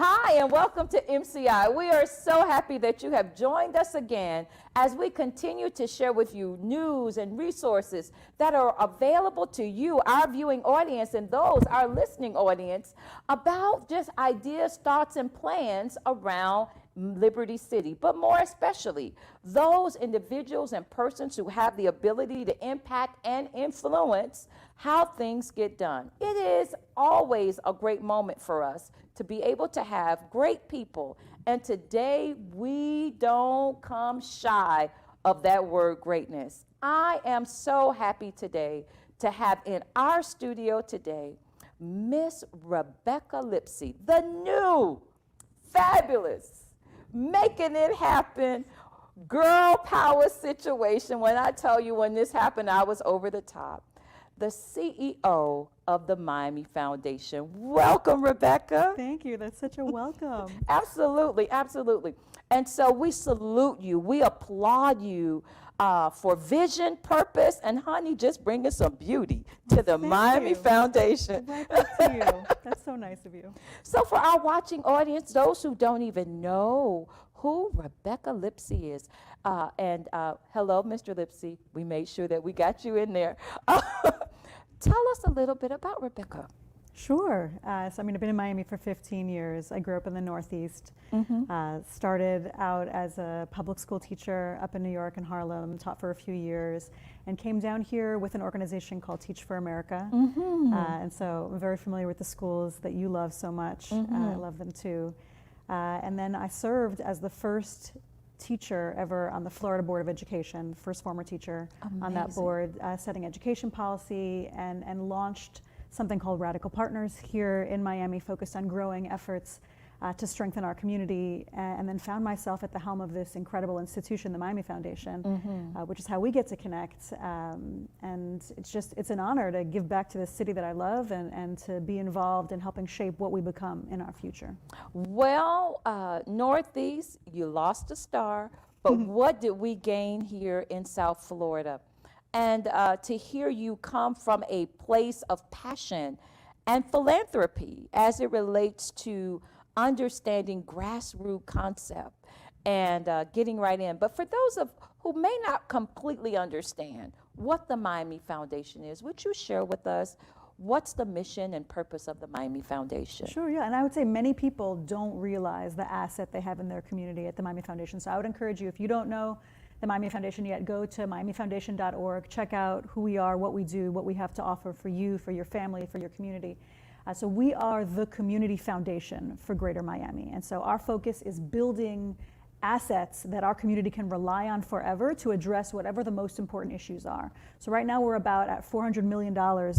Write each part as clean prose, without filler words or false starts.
Hi, and welcome to MCI. We are so happy that you have joined us again as we continue to share with you news and resources that are available to you, our viewing audience, and those, our listening audience, about just ideas, thoughts, and plans around Liberty City, but more especially those individuals and persons who have the ability to impact and influence how things get done. It is always a great moment for us to be able to have great people, and today we don't come shy of that word greatness. I am so happy today to have in our studio today Miss Rebecca Lipsey, the new, fabulous, making it happen, girl power situation. When I tell you, when this happened, I was over the top. The CEO of the Miami Foundation. Welcome, Rebecca. Thank you. That's such a welcome. Absolutely, absolutely. And so we salute you. We applaud you for vision, purpose, and honey, just bringing some beauty to the Miami Foundation. Right back to you. That's so nice of you. So for our watching audience, those who don't even know who Rebecca Lipsey is, hello, Mr. Lipsey. We made sure that we got you in there. Tell us a little bit about Rebecca. Sure. I've been in Miami for 15 years. I grew up in the Northeast. Started out as a public school teacher up in New York and Harlem, taught for a few years, and came down here with an organization called Teach for America. And so I'm very familiar with the schools that you love so much. I love them too. And then I served as the first teacher ever on the Florida Board of Education, first former teacher on that board, setting education policy, and launched something called Radical Partners here in Miami, focused on growing efforts to strengthen our community, and then found myself at the helm of this incredible institution, the Miami Foundation, which is how we get to connect. And it's an honor to give back to the city that I love and to be involved in helping shape what we become in our future. Well, Northeast, you lost a star, but what did we gain here in South Florida? And to hear you come from a place of passion and philanthropy as it relates to understanding grassroots concept and getting right in. But for those who may not completely understand what the Miami Foundation is, would you share with us what's the mission and purpose of the Miami Foundation? Sure, yeah, and I would say many people don't realize the asset they have in their community at the Miami Foundation. So I would encourage you, if you don't know the Miami Foundation yet, go to miamifoundation.org, check out who we are, what we do, what we have to offer for you, for your family, for your community. So we are the community foundation for Greater Miami. And so our focus is building assets that our community can rely on forever to address whatever the most important issues are. So right now we're about at $400 million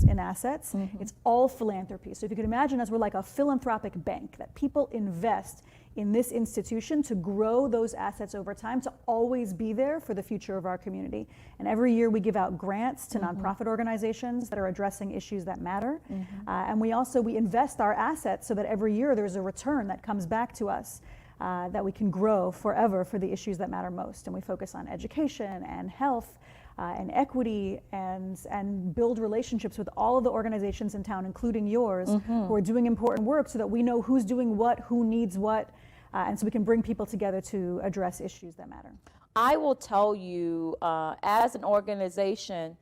in assets. It's all philanthropy. So if you could imagine us, we're like a philanthropic bank that people invest in this institution to grow those assets over time, to always be there for the future of our community. And every year we give out grants to nonprofit organizations that are addressing issues that matter. And we invest our assets so that every year there's a return that comes back to us that we can grow forever for the issues that matter most. And we focus on education and health and equity, and build relationships with all of the organizations in town, including yours, who are doing important work, so that we know who's doing what, who needs what, and so we can bring people together to address issues that matter. I will tell you, as an organization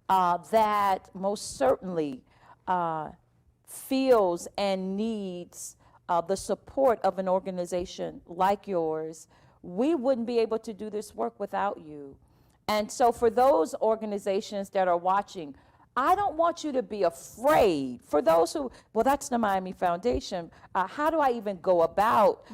that most certainly feels and needs the support of an organization like yours, we wouldn't be able to do this work without you. And so for those organizations that are watching, I don't want you to be afraid. For those who, well, that's the Miami Foundation. How do I even go about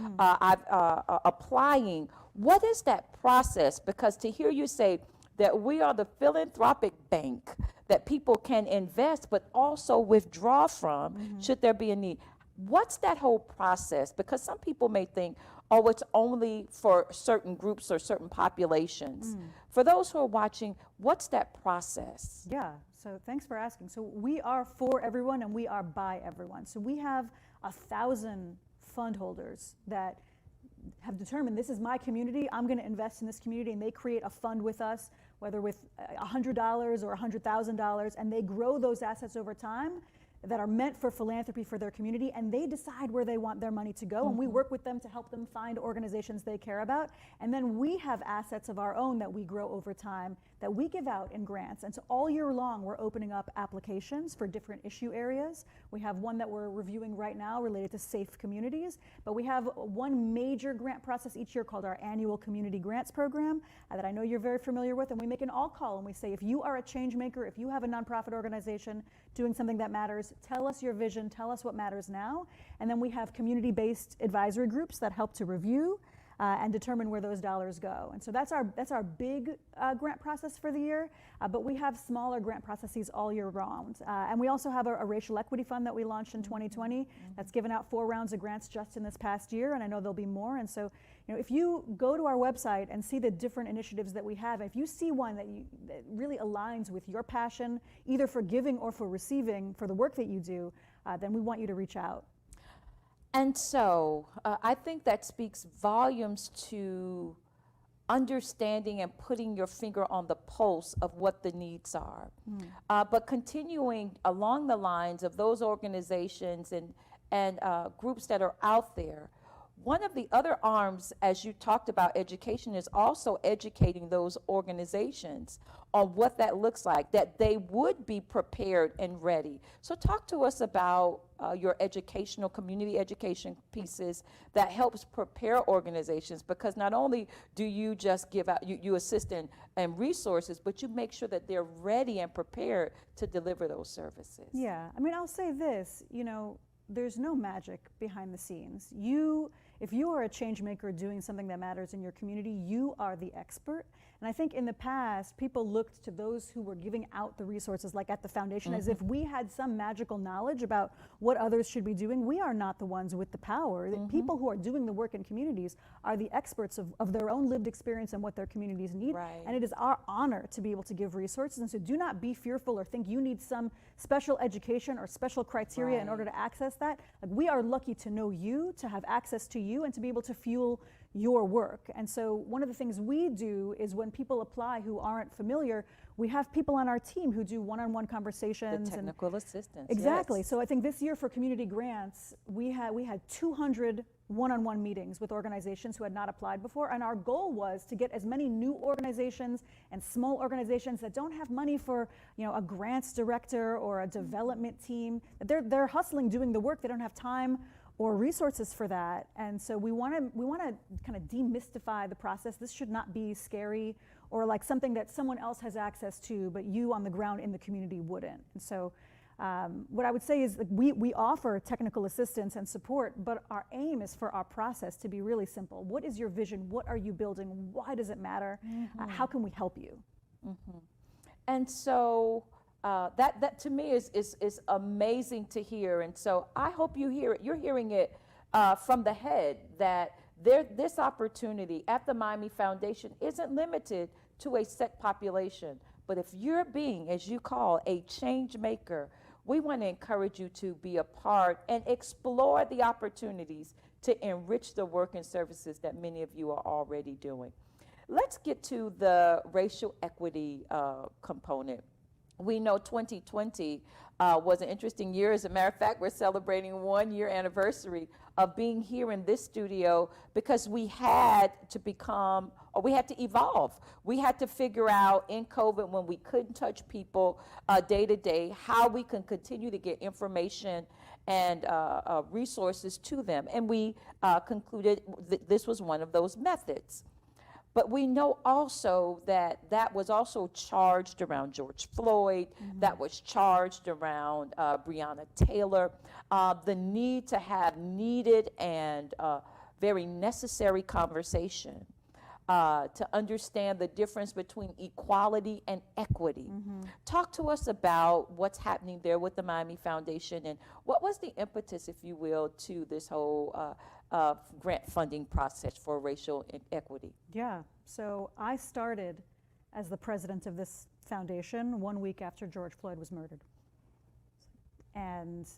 applying? What is that process? Because to hear you say that we are the philanthropic bank that people can invest but also withdraw from should there be a need. What's that whole process? Because some people may think, oh, it's only for certain groups or certain populations. For those who are watching, what's that process? Yeah, so thanks for asking. So we are for everyone and we are by everyone. So we have 1,000 fund holders that have determined, this is my community, I'm going to invest in this community, and they create a fund with us, whether with $100 or $100,000, and they grow those assets over time that are meant for philanthropy for their community, and they decide where they want their money to go, and we work with them to help them find organizations they care about. And then we have assets of our own that we grow over time that we give out in grants. And so all year long, we're opening up applications for different issue areas. We have one that we're reviewing right now related to safe communities, but we have one major grant process each year called our annual community grants program that I know you're very familiar with. And we make an all call and we say, if you are a change maker, if you have a nonprofit organization doing something that matters, tell us your vision, tell us what matters now. And then we have community-based advisory groups that help to review and determine where those dollars go. And so that's our big grant process for the year, but we have smaller grant processes all year round. And we also have a racial equity fund that we launched in 2020 that's given out 4 rounds of grants just in this past year, and I know there'll be more. And so, if you go to our website and see the different initiatives that we have, if you see one that really aligns with your passion, either for giving or for receiving for the work that you do, then we want you to reach out. And so I think that speaks volumes to understanding and putting your finger on the pulse of what the needs are. But continuing along the lines of those organizations and groups that are out there, one of the other arms, as you talked about education, is also educating those organizations on what that looks like, that they would be prepared and ready. So talk to us about your educational, community education pieces that helps prepare organizations, because not only do you just give out, you assist in resources, but you make sure that they're ready and prepared to deliver those services. Yeah, I mean, I'll say this, there's no magic behind the scenes. If you are a change maker doing something that matters in your community, you are the expert. And I think in the past, people looked to those who were giving out the resources, like at the foundation, as if we had some magical knowledge about what others should be doing. We are not the ones with the power. The people who are doing the work in communities are the experts of their own lived experience and what their communities need. Right. And it is our honor to be able to give resources. And so do not be fearful or think you need some special education or special criteria in order to access that. Like, we are lucky to know you, to have access to you, and to be able to fuel your work. And so one of the things we do is when people apply who aren't familiar, we have people on our team who do one-on-one conversations. The technical assistance. Exactly. Yes. So I think this year for community grants, we had 200 one-on-one meetings with organizations who had not applied before, and our goal was to get as many new organizations and small organizations that don't have money for a grants director or a development team. They're hustling doing the work. They don't have time or resources for that. And so we want to kind of demystify the process. This should not be scary or like something that someone else has access to, but you on the ground in the community wouldn't. And so what I would say is, like, we offer technical assistance and support, but our aim is for our process to be really simple. What is your vision? What are you building? Why does it matter? How can we help you? And so that to me is amazing to hear. And so I hope you hear it. You're hearing it from the head, that this opportunity at the Miami Foundation isn't limited to a set population. But if you're being, as you call, a change maker, we want to encourage you to be a part and explore the opportunities to enrich the work and services that many of you are already doing. Let's get to the racial equity component. We know 2020 was an interesting year. As a matter of fact, we're celebrating 1-year anniversary of being here in this studio, because we had to evolve. We had to figure out in COVID, when we couldn't touch people day to day, how we can continue to get information and resources to them. And we concluded that this was one of those methods. But we know also that was also charged around George Floyd, that was charged around Breonna Taylor, the need to have needed and very necessary conversation to understand the difference between equality and equity. Talk to us about what's happening there with the Miami Foundation, and what was the impetus, if you will, to this whole grant funding process for racial equity? Yeah, so I started as the president of this foundation 1 week after George Floyd was murdered. And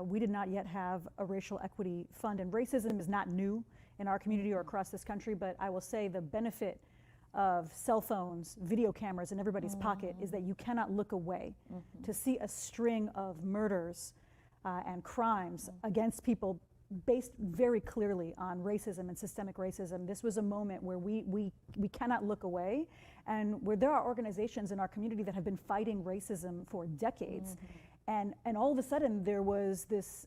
we did not yet have a racial equity fund, and racism is not new in our community or across this country, but I will say the benefit of cell phones, video cameras in everybody's pocket is that you cannot look away to see a string of murders and crimes against people based very clearly on racism and systemic racism. This was a moment where we cannot look away, and where there are organizations in our community that have been fighting racism for decades. And all of a sudden there was this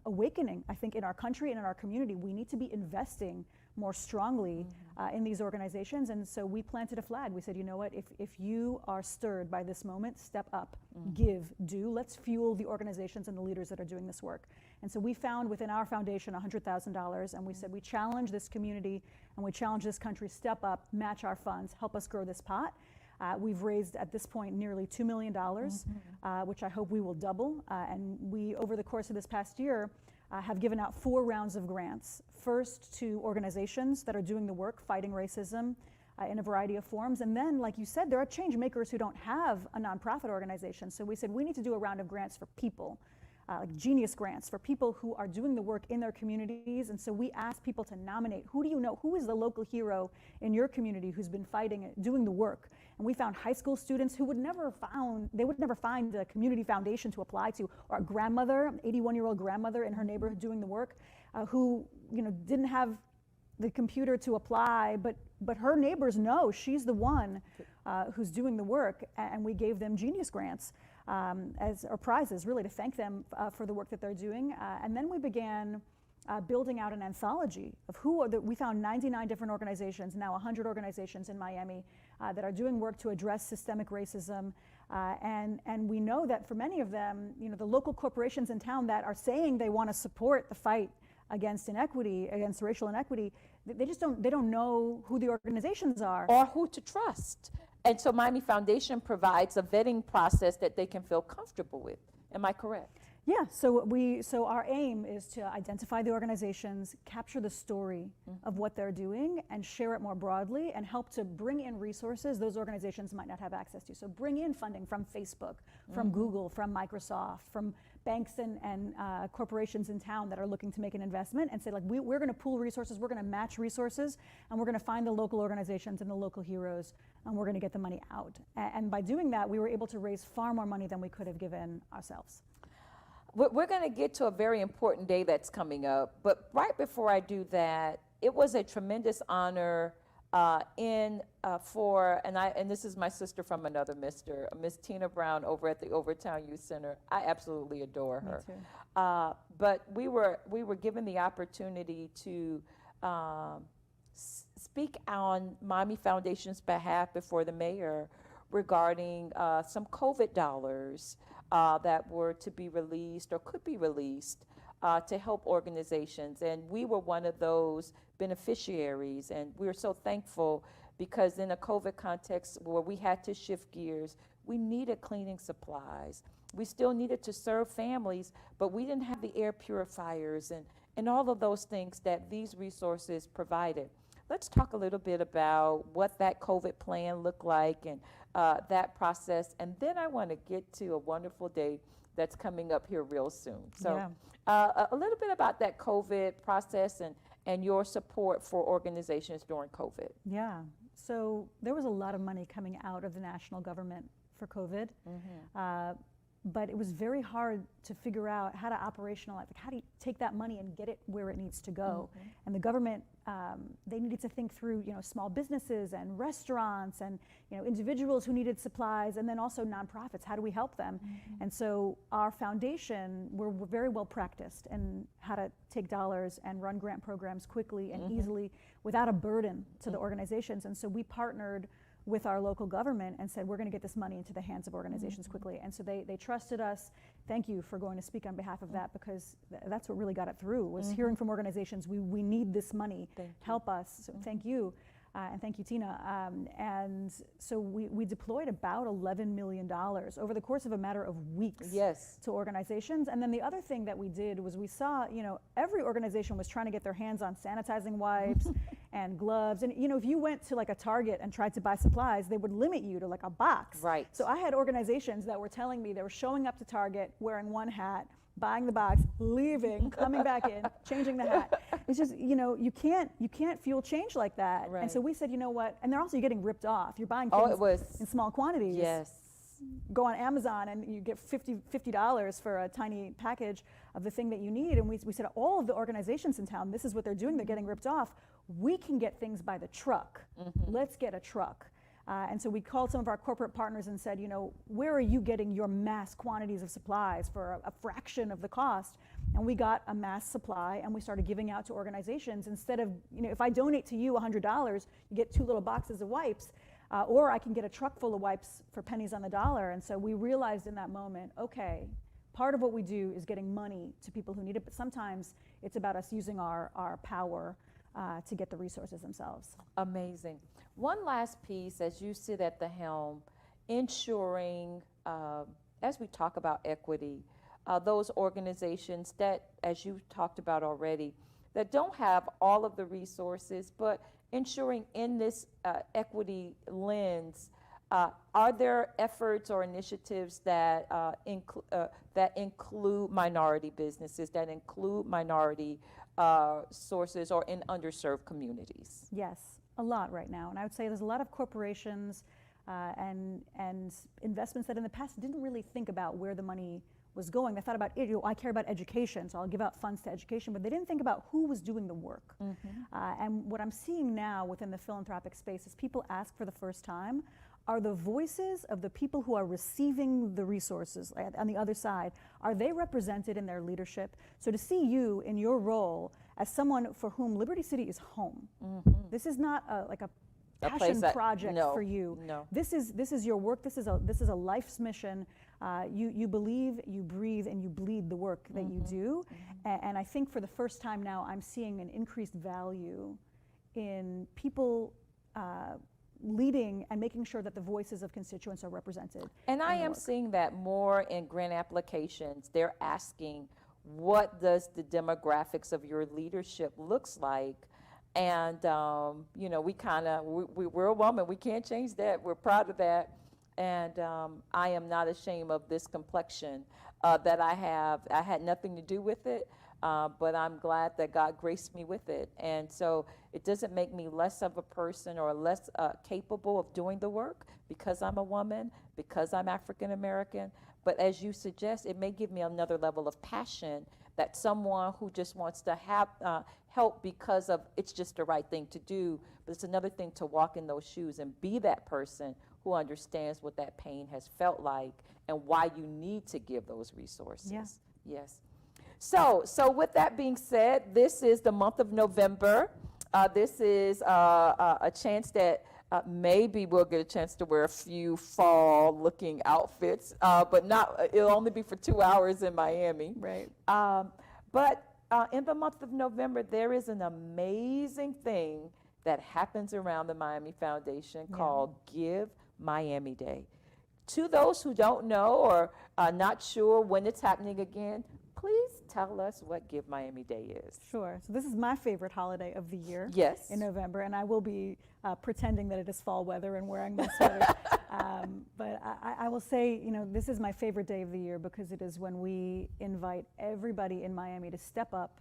awakening, I think, in our country and in our community. We need to be investing more strongly in these organizations. And so we planted a flag. We said, you know what, if you are stirred by this moment, step up, give, do. Let's fuel the organizations and the leaders that are doing this work. And so we found within our foundation $100,000, and we said, we challenge this community and we challenge this country, step up, match our funds, help us grow this pot. We've raised at this point nearly $2 million, which I hope we will double. And we, over the course of this past year, have given out 4 rounds of grants. First to organizations that are doing the work fighting racism in a variety of forms. And then, like you said, there are change makers who don't have a nonprofit organization. So we said we need to do a round of grants for people. Like genius grants for people who are doing the work in their communities. And so we asked people to nominate, who do you know, who is the local hero in your community who's been fighting it, doing the work? And we found high school students who would never find a community foundation to apply to, or a grandmother, 81-year-old grandmother in her neighborhood doing the work, who didn't have the computer to apply, but her neighbors know she's the one who's doing the work, and we gave them genius grants. Or prizes, really, to thank them for the work that they're doing. And then we began building out an anthology of we found 99 different organizations, now 100 organizations in Miami that are doing work to address systemic racism. And we know that for many of them, the local corporations in town that are saying they want to support the fight against inequity, against racial inequity, they don't know who the organizations are. Or who to trust. And so Miami Foundation provides a vetting process that they can feel comfortable with. Am I correct? Yeah, so our aim is to identify the organizations, capture the story of what they're doing, and share it more broadly, and help to bring in resources those organizations might not have access to. So bring in funding from Facebook, from Google, from Microsoft, from banks and corporations in town that are looking to make an investment, and say, like, we're going to pool resources, we're going to match resources, and we're going to find the local organizations and the local heroes, and we're going to get the money out. And by doing that, we were able to raise far more money than we could have given ourselves. We're going to get to a very important day that's coming up, but right before I do that, it was a tremendous honor and this is my sister from another mister, Miss Tina Brown over at the Overtown Youth Center. I absolutely adore her. Me too. But we were given the opportunity to speak on Miami Foundation's behalf before the mayor regarding some COVID dollars that were to be released or could be released to help organizations. And we were one of those beneficiaries, and we were so thankful because in a COVID context where we had to shift gears, we needed cleaning supplies. We still needed to serve families, but we didn't have the air purifiers and all of those things that these resources provided. Let's talk a little bit about what that COVID plan looked like and that process. And then I want to get to a wonderful day that's coming up here real soon. So a little bit about that COVID process and your support for organizations during COVID. Yeah, so there was a lot of money coming out of the national government for COVID. But it was very hard to figure out how to operationalize, like how do you take that money and get it where it needs to go? And the government, they needed to think through, small businesses and restaurants and, individuals who needed supplies, and then also nonprofits. How do we help them? And so our foundation, we're very well practiced in how to take dollars and run grant programs quickly and easily without a burden to the organizations. And so we partnered with our local government and said, we're going to get this money into the hands of organizations quickly. And so they trusted us. Thank you for going to speak on behalf of that, because that's what really got it through, was hearing from organizations, we need this money, help us. So thank you. And thank you, Tina. And so we deployed about $11 million over the course of a matter of weeks to organizations. And then the other thing that we did was we saw, every organization was trying to get their hands on sanitizing wipes and gloves. And, if you went to like a Target and tried to buy supplies, they would limit you to like a box. Right. So I had organizations that were telling me they were showing up to Target wearing one hat, buying the box, leaving, coming back in, changing the hat. It's just, you can't fuel change like that. Right. And so we said, you know what? And they're also getting ripped off. You're buying things in small quantities. go on Amazon and you get $50 for a tiny package of the thing that you need. And we said, all of the organizations in town, this is what they're doing, they're getting ripped off. We can get things by the truck. Let's get a truck. And so we called some of our corporate partners and said, where are you getting your mass quantities of supplies for a fraction of the cost? And we got a mass supply, and we started giving out to organizations. Instead of, if I donate to you $100, you get 2 little boxes of wipes, or I can get a truck full of wipes for pennies on the dollar. And so we realized in that moment, okay, part of what we do is getting money to people who need it, but sometimes it's about us using our power to get the resources themselves. Amazing. One last piece, as you sit at the helm, ensuring, as we talk about equity, those organizations that, as you talked about already, that don't have all of the resources, but ensuring in this equity lens, are there efforts or initiatives that include minority businesses, that include minority sources or in underserved communities? Yes, a lot right now. And I would say there's a lot of corporations and investments that in the past didn't really think about where the money was going. They thought about, I care about education, so I'll give out funds to education, but they didn't think about who was doing the work. And what I'm seeing now within the philanthropic space is people ask for the first time, are the voices of the people who are receiving the resources on the other side, are they represented in their leadership? So to see you in your role as someone for whom Liberty City is home, this is not like a passion project for you. No. This is your work. This is a life's mission. You believe, you breathe, and you bleed the work that you do. And I think for the first time now, I'm seeing an increased value in people leading and making sure that the voices of constituents are represented. And I am seeing that more in grant applications. They're asking, what does the demographics of your leadership looks like? And we're a woman, we can't change that. We're proud of that. And I am not ashamed of this complexion that I have. I had nothing to do with it, but I'm glad that God graced me with it. And so it doesn't make me less of a person or less capable of doing the work because I'm a woman, because I'm African American. But as you suggest, it may give me another level of passion that someone who just wants to have help because of it's just the right thing to do, but it's another thing to walk in those shoes and be that person who understands what that pain has felt like and why you need to give those resources. Yeah. Yes. So with that being said, this is the month of November. This is a chance that maybe we'll get a chance to wear a few fall-looking outfits, but it'll only be for 2 hours in Miami. Right. But in the month of November, there is an amazing thing that happens around the Miami Foundation called Give Miami Day. To those who don't know or are not sure when it's happening again, please tell us what Give Miami Day is. Sure. So this is my favorite holiday of the year. Yes. In November, and I will be pretending that it is fall weather and wearing my sweater. But I will say, this is my favorite day of the year because it is when we invite everybody in Miami to step up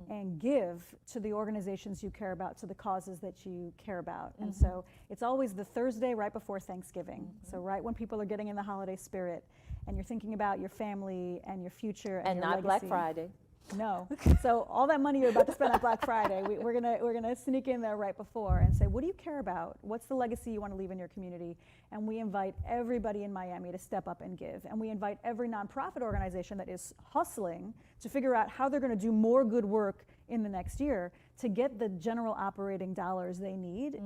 and give to the organizations you care about, to the causes that you care about. And so it's always the Thursday right before Thanksgiving. So right when people are getting in the holiday spirit and you're thinking about your family and your future and your not legacy. Black Friday. No. So all that money you're about to spend on Black Friday, we're gonna sneak in there right before and say, what do you care about? What's the legacy you want to leave in your community? And we invite everybody in Miami to step up and give. And we invite every nonprofit organization that is hustling to figure out how they're going to do more good work in the next year to get the general operating dollars they need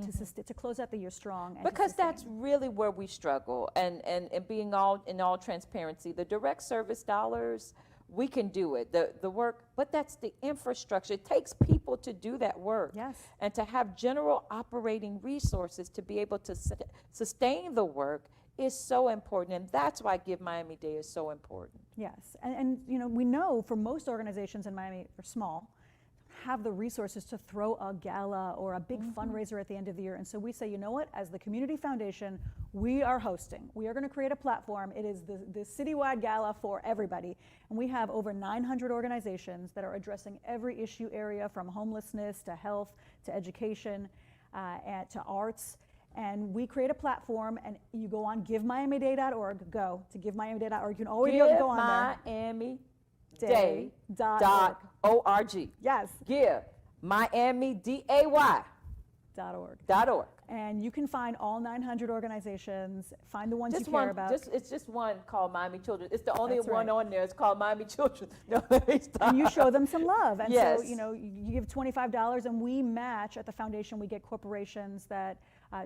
to close out the year strong. And because that's really where we struggle. And being in all transparency, the direct service dollars, we can do it, the work, but that's the infrastructure. It takes people to do that work. Yes. And to have general operating resources to be able to sustain the work is so important, and that's why Give Miami Day is so important. Yes, and we know for most organizations in Miami, are small, have the resources to throw a gala or a big fundraiser at the end of the year. And so we say, you know what, as the Community Foundation, we are hosting. We are going to create a platform. It is the citywide gala for everybody. And we have over 900 organizations that are addressing every issue area from homelessness to health to education and to arts. And we create a platform, and you go on givemiamiday.org, go to givemiamiday.org. You can always Give go on Miami there. Day.org. Yes. Give Miami Day.org. And you can find all 900 organizations, find the ones Just you one, care about. it's just one called Miami Children. It's the only That's one right. on there. It's called Miami Children. No, let me stop. And you show them some love. And Yes. so, you give $25 and we match at the foundation. We get corporations that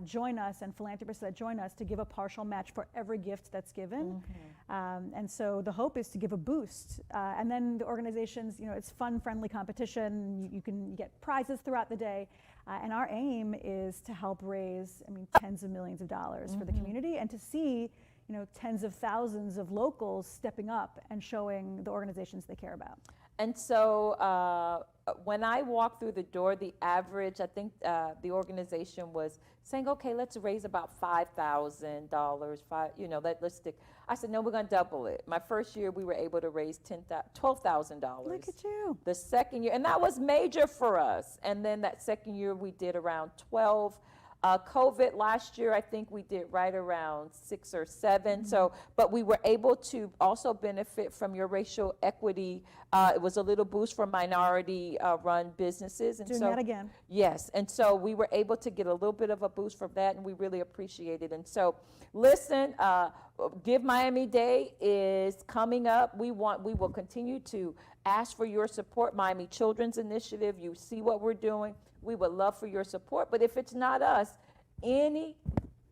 join us and philanthropists that join us to give a partial match for every gift that's given. And so the hope is to give a boost. And then the organizations, it's fun, friendly competition. You can get prizes throughout the day. And our aim is to help raise, tens of millions of dollars for the community, and to see, tens of thousands of locals stepping up and showing the organizations they care about. And so when I walked through the door, the average, I think the organization was saying, okay, let's raise about $5,000, let's stick. I said, no, we're going to double it. My first year, we were able to raise $12,000. Look at you. The second year, and that was major for us. And then that second year, we did around 12. COVID last year, I think we did right around 6 or 7. So, but we were able to also benefit from your racial equity. It was a little boost for minority-run businesses. And Doing so, that again. Yes, and so we were able to get a little bit of a boost from that, and we really appreciate it. And so, listen, Give Miami Day is coming up. We will continue to ask for your support. Miami Children's Initiative, you see what we're doing. We would love for your support, but if it's not us, any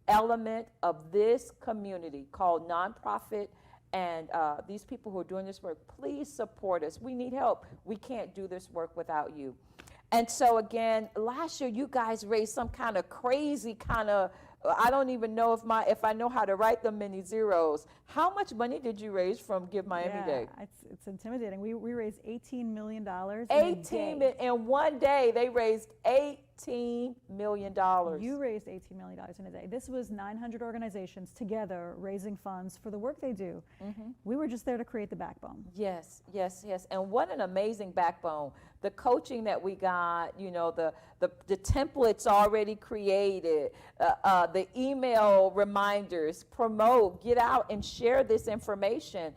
element of this community called nonprofit and these people who are doing this work, please support us. We need help. We can't do this work without you. And so again, last year you guys raised some kind of crazy I don't even know if I know how to write them many zeros. How much money did you raise from Give Miami Day? It's intimidating. We raised $18 million. In one day, they raised $18 million. You raised $18 million in a day. This was 900 organizations together raising funds for the work they do. We were just there to create the backbone. Yes. And what an amazing backbone. The coaching that we got, the templates already created, the email reminders, promote, get out and share this information.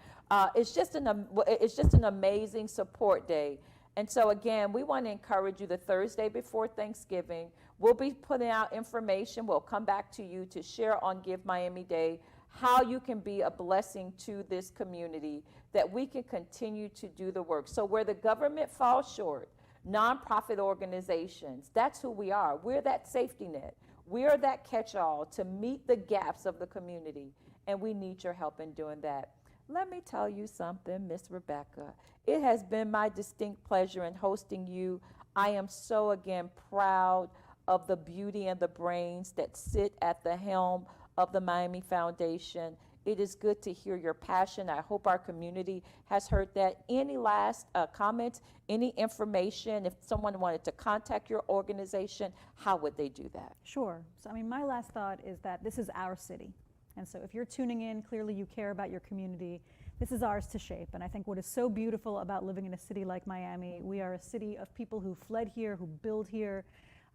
It's just an amazing support day. And so again, we want to encourage you the Thursday before Thanksgiving. We'll be putting out information. We'll come back to you to share on Give Miami Day how you can be a blessing to this community, that we can continue to do the work. So where the government falls short, nonprofit organizations, that's who we are. We're that safety net. We're that catch-all to meet the gaps of the community, and we need your help in doing that. Let me tell you something, Miss Rebecca. It has been my distinct pleasure in hosting you. I am so, again, proud of the beauty and the brains that sit at the helm of the Miami Foundation. It is good to hear your passion. I hope our community has heard that. Any last comments, any information, if someone wanted to contact your organization, how would they do that? Sure. So, my last thought is that this is our city. And so if you're tuning in, clearly you care about your community. This is ours to shape. And I think what is so beautiful about living in a city like Miami, we are a city of people who fled here, who build here,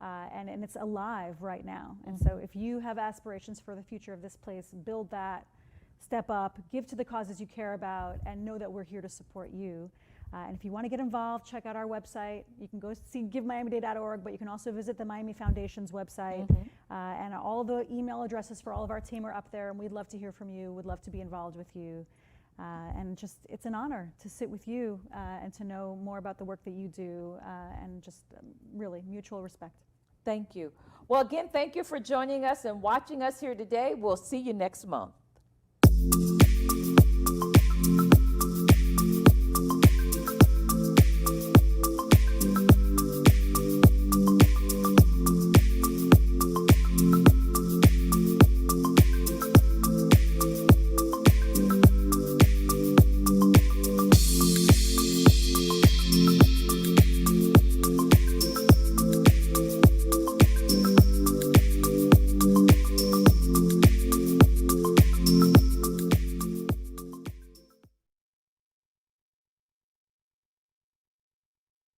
and it's alive right now. And so if you have aspirations for the future of this place, build that, step up, give to the causes you care about, and know that we're here to support you. And if you want to get involved, check out our website. You can go see givemiamiday.org, but you can also visit the Miami Foundation's website. And all the email addresses for all of our team are up there, and we'd love to hear from you. We'd love to be involved with you. And just, it's an honor to sit with you and to know more about the work that you do, and just really mutual respect. Thank you. Well, again, thank you for joining us and watching us here today. We'll see you next month.